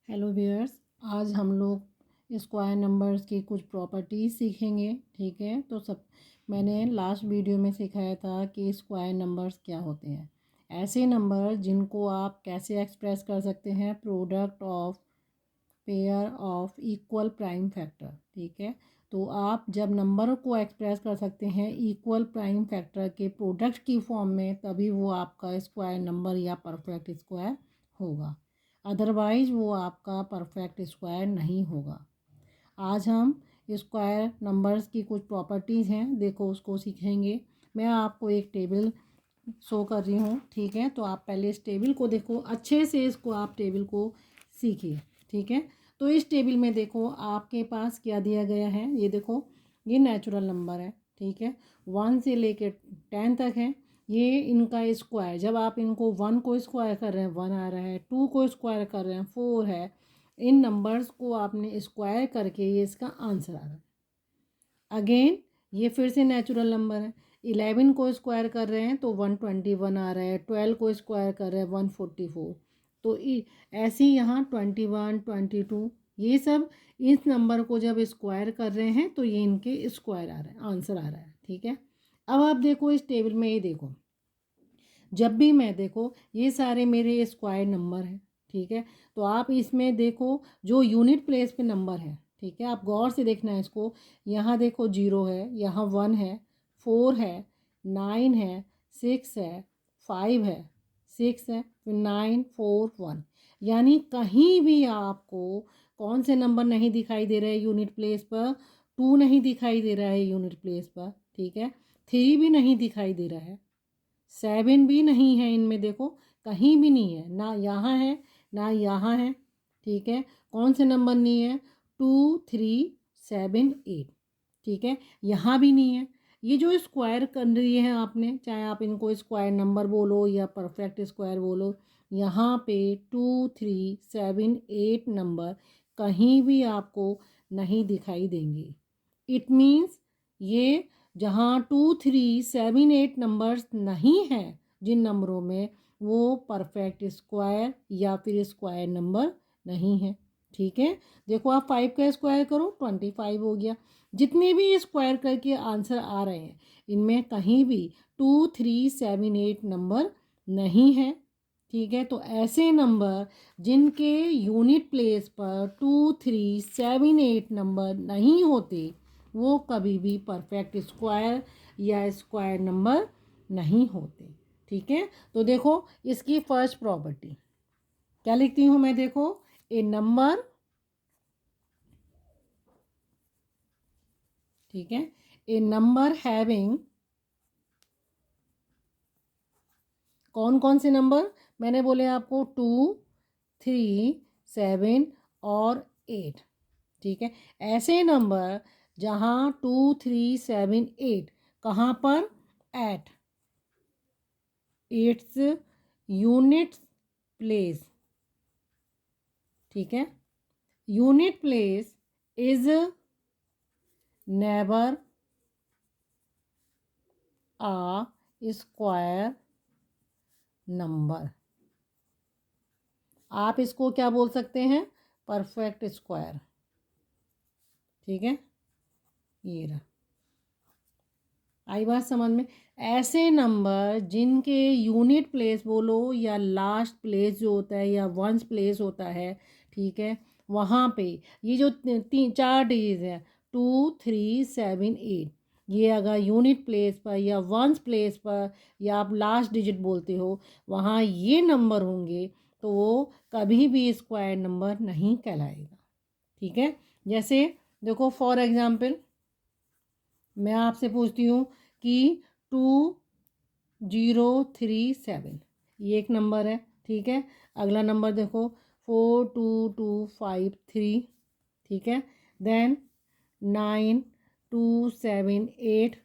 Hello viewers, आज हम लोग स्क्वायर नंबर्स की कुछ प्रॉपर्टीज़ सीखेंगे। ठीक है, तो मैंने लास्ट वीडियो में सिखाया था कि स्क्वायर नंबर्स क्या होते हैं। ऐसे नंबर जिनको आप कैसे एक्सप्रेस कर सकते हैं, product of pair of equal prime factor. ठीक है, तो आप जब नंबर को एक्सप्रेस कर सकते हैं इक्वल प्राइम फैक्टर के प्रोडक्ट की फॉर्म में, तभी वो आपका स्क्वायर नंबर या परफेक्ट स्क्वायर होगा। अदरवाइज़ वो आपका परफेक्ट स्क्वायर नहीं होगा। आज हम स्क्वायर नंबर्स की कुछ प्रॉपर्टीज़ हैं, देखो उसको सीखेंगे। मैं आपको एक टेबल शो कर रही हूँ। ठीक है, तो आप पहले इस टेबल को देखो अच्छे से, इसको आप टेबल को सीखिए। ठीक है, तो इस टेबल में देखो आपके पास क्या दिया गया है। ये देखो, ये नेचुरल नंबर है। ठीक है, 1 से लेकर 10 तक है। ये इनका स्क्वायर, जब आप इनको 1 को स्क्वायर कर रहे हैं 1 आ रहा है, 2 को स्क्वायर कर रहे हैं 4 है। इन नंबर्स को आपने स्क्वायर करके ये इसका आंसर आ रहा है। अगेन ये फिर से नेचुरल नंबर है। 11 को स्क्वायर कर रहे हैं तो 121 आ रहा है। 12 को स्क्वायर कर रहे हैं 144। तो ऐसे ही यहाँ 21, 22 ये सब इस नंबर को जब स्क्वायर कर रहे हैं तो ये इनके स्क्वायर आ रहा है, आंसर आ रहा है। ठीक है, अब आप देखो इस टेबल में, ये देखो जब भी मैं देखो ये सारे मेरे स्क्वायर नंबर हैं। ठीक है, तो आप इसमें देखो जो यूनिट प्लेस पे नंबर है। ठीक है, आप गौर से देखना है इसको। यहाँ देखो 0 है, यहाँ 1 है, 4 है, 9 है, 6 है, 5 है, 6 है, फिर 9, 4, 1। यानी कहीं भी आपको कौन से नंबर नहीं दिखाई दे रहे यूनिट प्लेस पर। 2 नहीं दिखाई दे रहा है यूनिट प्लेस पर। ठीक है, 3 भी नहीं दिखाई दे रहा है, 7 भी नहीं है, इनमें देखो कहीं भी नहीं है, ना यहाँ है ना यहाँ है। ठीक है, कौन से नंबर नहीं है, 2, 3, 7, 8। ठीक है, यहाँ भी नहीं है। ये जो स्क्वायर कर रही है आपने, चाहे आप इनको स्क्वायर नंबर बोलो या परफेक्ट स्क्वायर बोलो, यहाँ पे 2, 3, 7, 8 नंबर कहीं भी आपको नहीं दिखाई देंगे। इट मीन्स ये जहाँ 2, 3, 7, 8 नंबर्स नहीं हैं, जिन नंबरों में, वो परफेक्ट स्क्वायर या फिर स्क्वायर नंबर नहीं है। ठीक है, देखो आप 5 का स्क्वायर करो 25 हो गया। जितने भी स्क्वायर करके आंसर आ रहे हैं इनमें कहीं भी 2, 3, 7, 8 नंबर नहीं है। ठीक है, तो ऐसे नंबर जिनके यूनिट प्लेस पर 2, 3, 7, 8 नंबर नहीं होते, वो कभी भी परफेक्ट स्क्वायर या स्क्वायर नंबर नहीं होते। ठीक है, तो देखो इसकी फर्स्ट प्रॉपर्टी क्या लिखती हूँ मैं, देखो ए नंबर। ठीक है, ए नंबर हैविंग, कौन कौन से नंबर मैंने बोले आपको, 2, 3, 7 और 8। ठीक है, ऐसे नंबर जहाँ 2, 3, 7, 8 कहाँ पर, एट इट्स यूनिट प्लेस। ठीक है, unit place is never a square number. आप इसको क्या बोल सकते हैं, परफेक्ट स्क्वायर। ठीक है, ये रहा, आई बात समझ में। ऐसे नंबर जिनके यूनिट प्लेस बोलो या लास्ट प्लेस जो होता है या वंस प्लेस होता है, ठीक है, वहाँ पे ये जो 4 डिजिट है 2, 3, 7, 8, ये अगर यूनिट प्लेस पर या वंस प्लेस पर या आप लास्ट डिजिट बोलते हो, वहाँ ये नंबर होंगे तो वो कभी भी स्क्वायर नंबर नहीं कहलाएगा। ठीक है, जैसे देखो फॉर एग्जांपल मैं आपसे पूछती हूँ कि 2037 ये एक नंबर है। ठीक है, अगला नंबर देखो 42253। ठीक है, देन 9278।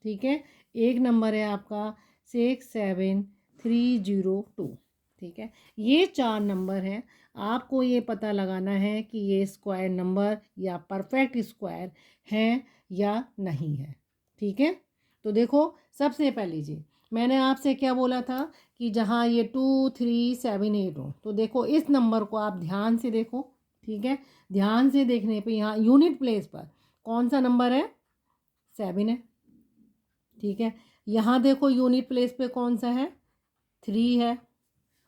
ठीक है, एक नंबर है आपका 67302। ठीक है, ये 4 नंबर हैं। आपको ये पता लगाना है कि ये स्क्वायर नंबर या परफेक्ट स्क्वायर हैं या नहीं है। ठीक है, तो देखो सबसे पहले जी मैंने आपसे क्या बोला था कि जहाँ ये 2 3 7 8 हो। तो देखो इस नंबर को आप ध्यान से देखो, ठीक है। ध्यान से देखने पे यहाँ यूनिट प्लेस पर कौन सा नंबर है, 7 है, ठीक है। यहाँ देखो यूनिट प्लेस पे कौन सा है, 3 है,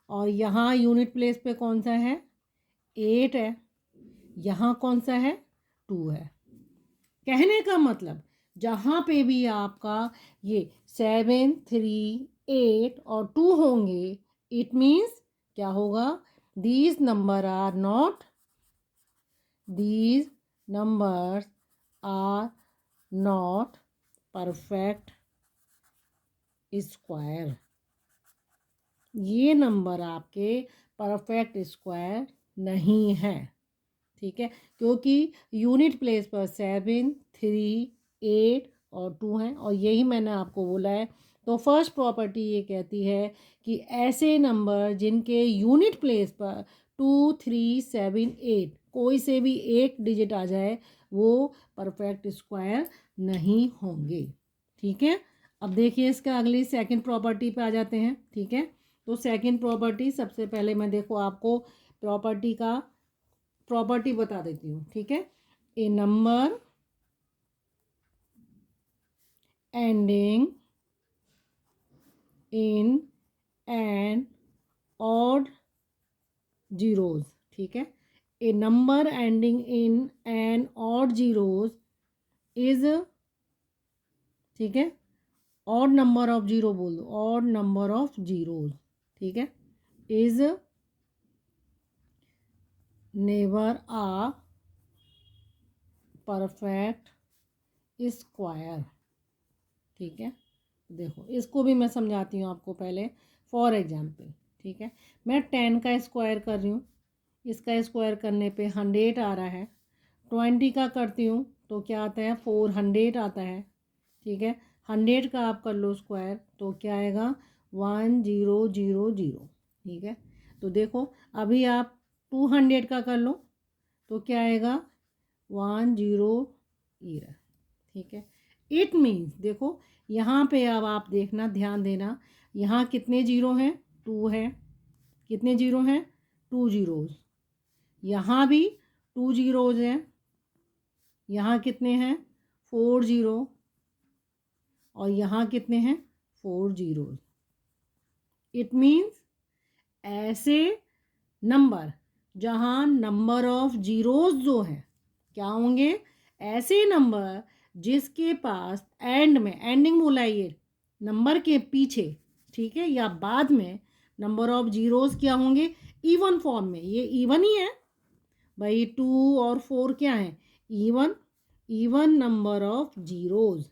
और यहाँ यूनिट प्लेस पे कौन सा है, 8 है, यहाँ कौन सा है, 2 है। कहने का मतलब जहाँ पे भी आपका ये 7 3 8 और 2 होंगे, इट मीन्स क्या होगा, these number are not, these numbers are not perfect square. ये नंबर आपके परफेक्ट स्क्वायर नहीं है, ठीक है, क्योंकि यूनिट प्लेस पर 7 3 8 और 2 हैं, और यही मैंने आपको बोला है। तो फर्स्ट प्रॉपर्टी ये कहती है कि ऐसे नंबर जिनके यूनिट प्लेस पर 2 3 7 8 कोई से भी एक डिजिट आ जाए वो परफेक्ट स्क्वायर नहीं होंगे, ठीक है। अब देखिए इसका अगली सेकंड प्रॉपर्टी पे आ जाते हैं, ठीक है। तो सेकंड प्रॉपर्टी, सबसे पहले मैं देखो आपको प्रॉपर्टी बता देती हूँ, ठीक है। A number ending in an odd zeros, ठीक है। A number ending in an odd zeros is, ठीक है, ऑड नंबर ऑफ जीरो बोल दो, ऑड नंबर ऑफ जीरोज, ठीक है, is never a perfect square, ठीक है। देखो इसको भी मैं समझाती हूँ आपको पहले, फॉर एग्जाम्पल, ठीक है। मैं 10 का स्क्वायर कर रही हूँ, इसका स्क्वायर करने पे 100 आ रहा है। 20 का करती हूँ तो क्या आता है, 400 आता है, ठीक है। 100 का आप कर लो स्क्वायर तो क्या आएगा, 1000, ठीक है। तो देखो अभी आप 200 का कर लो तो क्या आएगा, 10, ठीक है। इट मीन्स देखो यहाँ पे अब आप देखना, ध्यान देना, यहाँ कितने जीरो हैं, 2 है, कितने जीरो हैं, 2 जीरोज, यहाँ भी 2 जीरोज हैं, यहाँ कितने हैं, 4 जीरो, और यहाँ कितने हैं, 4 जीरोज। इट मीन्स ऐसे नंबर जहाँ नंबर ऑफ जीरोज जो है क्या होंगे, ऐसे नंबर जिसके पास एंड में, एंडिंग बोला ये नंबर के पीछे, ठीक है, या बाद में नंबर ऑफ जीरोज क्या होंगे, इवन फॉर्म में। ये इवन ही है भाई, 2 और 4 क्या है, even, even number of zeros.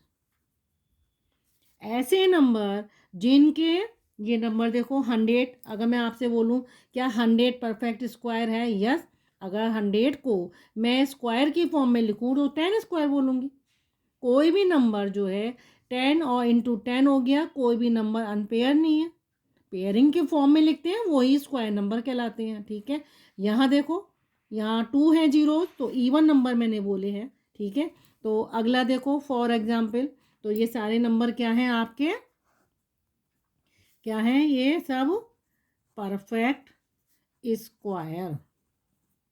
ऐसे नंबर जिनके, ये नंबर देखो 100, अगर मैं आपसे बोलूं क्या 100 परफेक्ट स्क्वायर है, यस। अगर 100 को मैं स्क्वायर की फॉर्म में लिखूं तो 10 स्क्वायर बोलूँगी। कोई भी नंबर जो है 10 और इंटू 10 हो गया, कोई भी नंबर अनपेयर नहीं है, पेयरिंग के फॉर्म में लिखते हैं वही स्क्वायर नंबर कहलाते हैं, ठीक है। यहाँ देखो, यहाँ 2 है जीरो तो इवन नंबर मैंने बोले हैं, ठीक है। तो अगला देखो फॉर एग्जाम्पल, तो ये सारे नंबर क्या हैं आपके, क्या हैं, ये सब परफेक्ट स्क्वायर,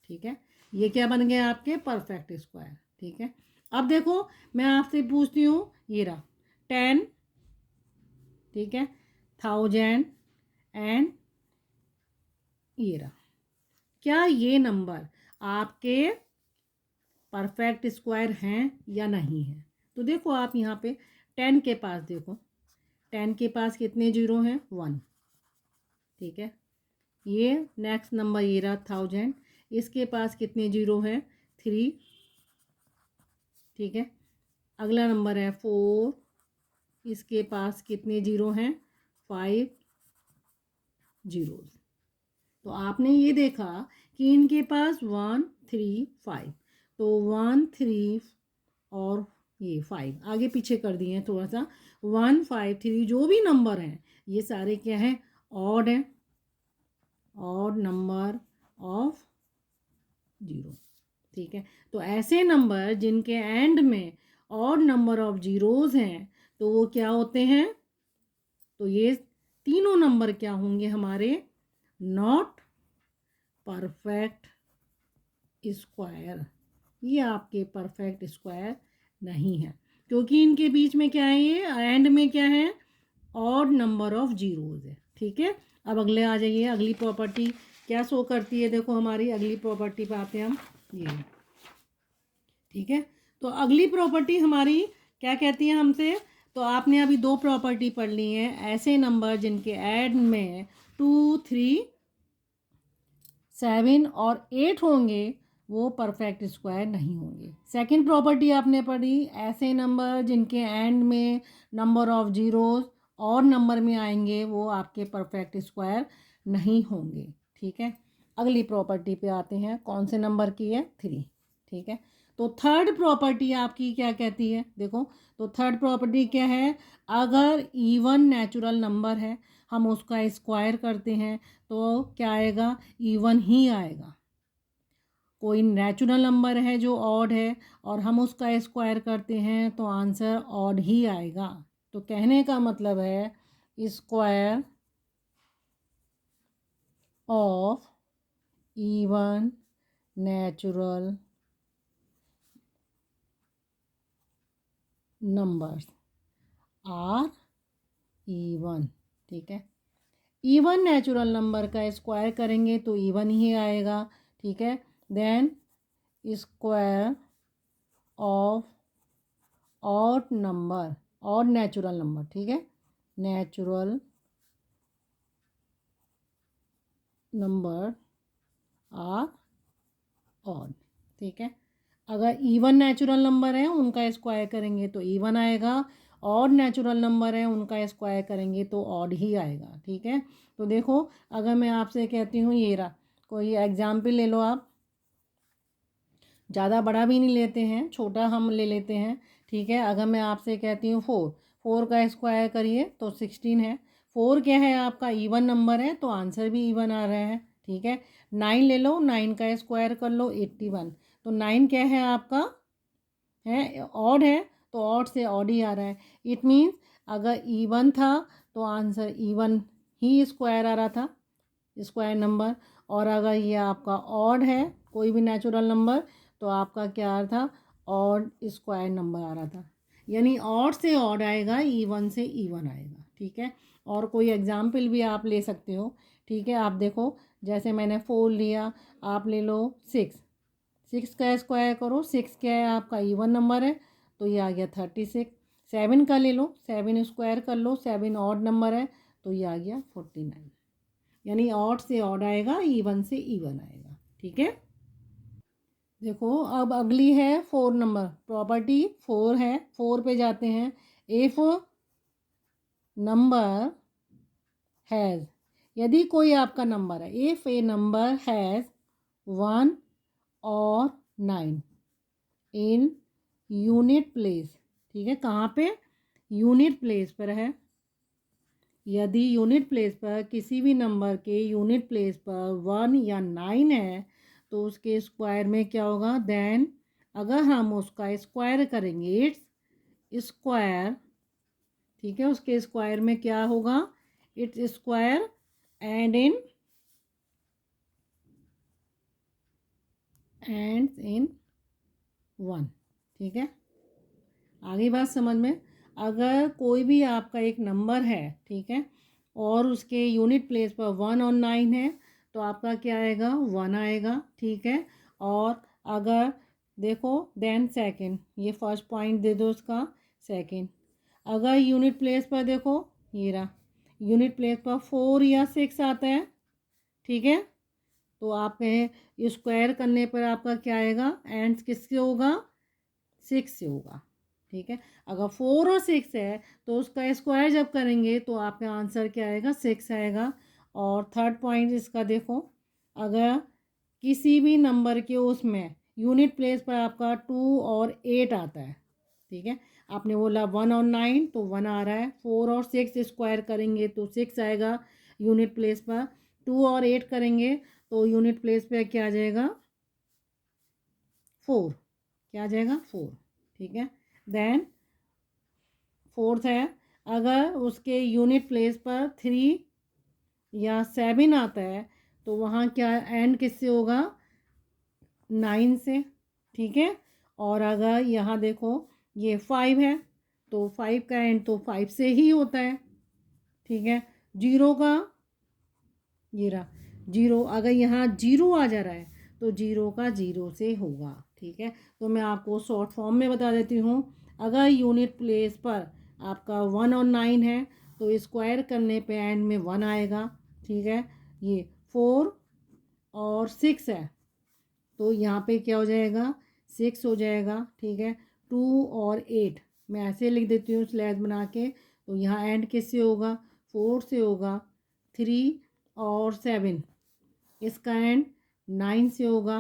ठीक है। ये क्या बन गए आपके, परफेक्ट स्क्वायर, ठीक है। अब देखो मैं आपसे पूछती हूँ, ये रहा 10, ठीक है, 1000 एंड ये रहा, क्या ये नंबर आपके परफेक्ट स्क्वायर हैं या नहीं है। तो देखो आप यहाँ पे 10 के पास देखो, 10 के पास कितने जीरो हैं, 1, ठीक है। ये नेक्स्ट नंबर ये रहा 1000, इसके पास कितने जीरो हैं, 3, ठीक है। अगला नंबर है 4, इसके पास कितने जीरो हैं, 5 जीरोज। तो आपने ये देखा कि इनके पास 1 3 5, तो 1 3 और ये 5 आगे पीछे कर दिए हैं थोड़ा सा, 1 5 3 जो भी नंबर हैं ये सारे क्या हैं, ऑड हैं, ऑड नंबर ऑफ जीरो, ठीक है। तो ऐसे नंबर जिनके एंड में ऑड नंबर ऑफ जीरोज हैं तो वो क्या होते हैं, तो ये तीनों नंबर क्या होंगे हमारे, नॉट परफेक्ट स्क्वायर, ये आपके परफेक्ट स्क्वायर नहीं है, क्योंकि इनके बीच में क्या है, ये एंड में क्या है, ऑड नंबर ऑफ जीरोज है। ठीक है, अब अगले आ जाइए, अगली प्रॉपर्टी क्या शो करती है, देखो हमारी अगली प्रॉपर्टी पे आते हैं हम, ये ठीक है। तो अगली प्रॉपर्टी हमारी क्या कहती है हमसे, तो आपने अभी दो प्रॉपर्टी पढ़ ली है, ऐसे नंबर जिनके ऐड में 2, 3, 7 और 8 होंगे वो परफेक्ट स्क्वायर नहीं होंगे। सेकंड प्रॉपर्टी आपने पढ़ी, ऐसे नंबर जिनके एंड में नंबर ऑफ जीरोस और नंबर में आएंगे वो आपके परफेक्ट स्क्वायर नहीं होंगे। ठीक है, अगली प्रॉपर्टी पे आते हैं, कौन से नंबर की है, 3। ठीक है, तो थर्ड प्रॉपर्टी आपकी क्या कहती है, देखो, तो थर्ड प्रॉपर्टी क्या है, अगर इवन नेचुरल नंबर है हम उसका स्क्वायर करते हैं तो क्या आएगा, इवन ही आएगा। कोई नेचुरल नंबर है जो ऑड है और हम उसका स्क्वायर करते हैं तो आंसर ऑड ही आएगा। तो कहने का मतलब है square of even natural numbers are even. ठीक है, इवन नेचुरल नंबर का स्क्वायर करेंगे तो इवन ही आएगा। ठीक है, then square of odd number, odd natural number, ठीक है, नेचुरल नंबर आर ऑड। ठीक है, अगर इवन नेचुरल नंबर है उनका स्क्वायर करेंगे तो इवन आएगा, ऑड नेचुरल नंबर है उनका स्क्वायर करेंगे तो ऑड ही आएगा। ठीक है, तो देखो अगर मैं आपसे कहती हूँ ये रहा, कोई एग्जाम्पल ले लो आप, ज़्यादा बड़ा भी नहीं लेते हैं, छोटा हम ले लेते हैं। ठीक है, अगर मैं आपसे कहती हूँ 4, 4 का स्क्वायर करिए तो 16 है। 4 क्या है आपका, इवन नंबर है तो आंसर भी इवन आ रहा है। ठीक है, 9 ले लो, 9 का स्क्वायर कर लो 81, तो 9 क्या है आपका, है ऑड है तो ऑड से ऑड ही आ रहा है। इट मीन्स अगर इवन था तो आंसर इवन ही स्क्वायर आ रहा था, स्क्वायर नंबर, और अगर ये आपका ऑड है कोई भी नेचुरल नंबर तो आपका क्या आ रहा था, ऑड स्क्वायर नंबर आ रहा था। यानी ऑड से ऑड आएगा, इवन से इवन आएगा। ठीक है, और कोई एग्जाम्पल भी आप ले सकते हो। ठीक है, आप देखो जैसे मैंने 4 लिया, आप ले लो 6, 6 का स्क्वायर करो, 6 क्या है आपका, इवन नंबर है तो ये आ गया 36। 7 का ले लो, 7 स्क्वायर कर लो, 7 ऑड नंबर है तो ये आ गया 49। यानी ऑड से ऑड आएगा, इवन से इवन आएगा। ठीक है, देखो अब अगली है 4 नंबर प्रॉपर्टी, 4 है, 4 पे जाते हैं। इफ नंबर हैज़, यदि कोई आपका नंबर है, इफ ए नंबर हैज़ 1 और 9 इन यूनिट प्लेस। ठीक है, कहाँ पे, यूनिट प्लेस पर है। यदि यूनिट प्लेस पर किसी भी नंबर के यूनिट प्लेस पर 1 या 9 है तो उसके स्क्वायर में क्या होगा, देन अगर हम उसका स्क्वायर करेंगे, इट्स स्क्वायर, ठीक है, उसके स्क्वायर में क्या होगा, इट्स स्क्वायर एंड इन 1। ठीक है, आगे बात समझ में, अगर कोई भी आपका एक नंबर है, ठीक है, और उसके यूनिट प्लेस पर 1 और 9 है तो आपका क्या आएगा, 1 आएगा। ठीक है, और अगर देखो देन सेकंड, ये फर्स्ट पॉइंट दे दो उसका, सेकंड अगर यूनिट प्लेस पर देखो, ये रहा, यूनिट प्लेस पर 4 या 6 आता है, ठीक है, तो आप स्क्वायर करने पर आपका क्या आएगा, एंड किससे होगा, 6 से होगा। ठीक है, अगर 4 और 6 है तो उसका स्क्वायर जब करेंगे तो आपका आंसर क्या आएगा, 6 आएगा। और थर्ड पॉइंट इसका देखो, अगर किसी भी नंबर के उसमें यूनिट प्लेस पर आपका 2 और 8 आता है, ठीक है, आपने बोला 1 और 9 तो 1 आ रहा है, 4 और 6 स्क्वायर करेंगे तो 6 आएगा यूनिट प्लेस पर, 2 और 8 करेंगे तो यूनिट प्लेस पर क्या आ जाएगा, 4, क्या आ जाएगा, 4। ठीक है, देन फोर्थ है, अगर उसके यूनिट प्लेस पर 3 या 7 आता है तो वहाँ क्या एंड किससे होगा, 9 से, ठीक है। और अगर यहाँ देखो ये 5 है तो 5 का एंड तो 5 से ही होता है, ठीक है। जीरो का, ये रहा जीरो, अगर यहाँ जीरो आ जा रहा है तो जीरो का जीरो से होगा, ठीक है। तो मैं आपको शॉर्ट फॉर्म में बता देती हूँ। अगर यूनिट प्लेस पर आपका 1 और 9 है तो स्क्वायर करने पे एंड में 1 आएगा, ठीक है। ये 4 और 6 है तो यहाँ पे क्या हो जाएगा, 6 हो जाएगा, ठीक है। 2 और 8 मैं ऐसे लिख देती हूँ स्लैश बना के, तो यहाँ एंड किससे होगा, 4 से होगा। 3 और 7 इसका एंड 9 से होगा।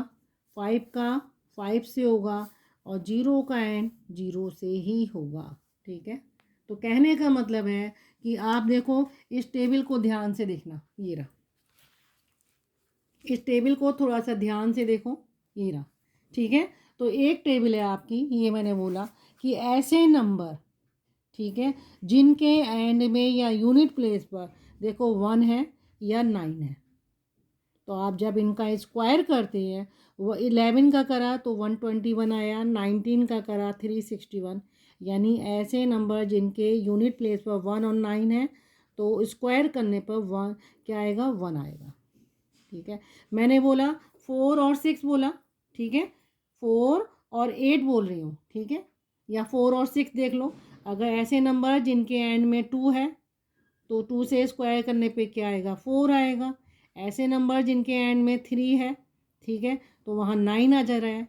5 का 5 से होगा और जीरो का एंड जीरो से ही होगा, ठीक है। तो कहने का मतलब है कि आप देखो इस टेबल को ध्यान से देखना, ये रहा, इस टेबल को थोड़ा सा ध्यान से देखो, ये रहा, ठीक है। तो एक टेबल है आपकी, ये मैंने बोला कि ऐसे नंबर, ठीक है, जिनके एंड में या यूनिट प्लेस पर देखो 1 है या 9 है, तो आप जब इनका स्क्वायर करते हैं, वो 11 का करा तो 121 आया, 19 का करा 361, यानी ऐसे नंबर जिनके यूनिट प्लेस पर 1 और 9 है तो स्क्वायर करने पर 1 क्या आएगा, 1 आएगा, ठीक है। मैंने बोला 4 और 6 बोला, ठीक है, 4 और 8 बोल रही हूँ, ठीक है, या 4 और 6 देख लो। अगर ऐसे नंबर जिनके एंड में 2 है तो 2 से स्क्वायर करने पे क्या आएगा, 4 आएगा। ऐसे नंबर जिनके एंड में 3 है, ठीक है, तो वहाँ 9 आ जा रहा है।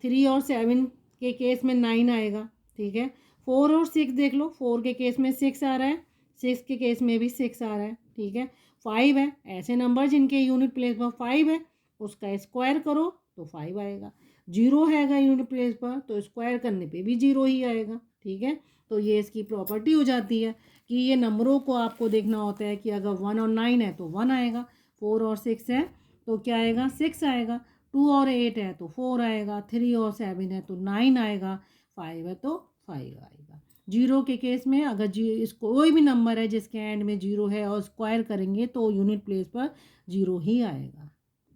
3 और 7 के केस में 9 आएगा, ठीक है। 4 और 6 देख लो, 4 के केस में 6 आ रहा है, 6 के केस में भी 6 आ रहा है, ठीक है। 5 है, ऐसे नंबर जिनके यूनिट प्लेस पर 5 है उसका स्क्वायर करो तो 5 आएगा। जीरो है अगर यूनिट प्लेस पर तो स्क्वायर करने पे भी जीरो ही आएगा, ठीक है। तो ये इसकी प्रॉपर्टी हो जाती है कि ये नंबरों को आपको देखना होता है कि अगर 1 और 9 है तो 1 आएगा, 4 और 6 है तो क्या आएगा, 6 आएगा, 2 और 8 है तो 4 आएगा, 3 और 7 है तो 9 आएगा, 5 है तो 5 आएगा। जीरो के केस में अगर इसको कोई भी नंबर है जिसके एंड में जीरो है और स्क्वायर करेंगे तो यूनिट प्लेस पर जीरो ही आएगा,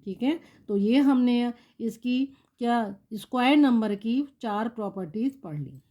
ठीक है। तो ये हमने इसकी क्या स्क्वायर नंबर की 4 प्रॉपर्टीज़ पढ़ ली।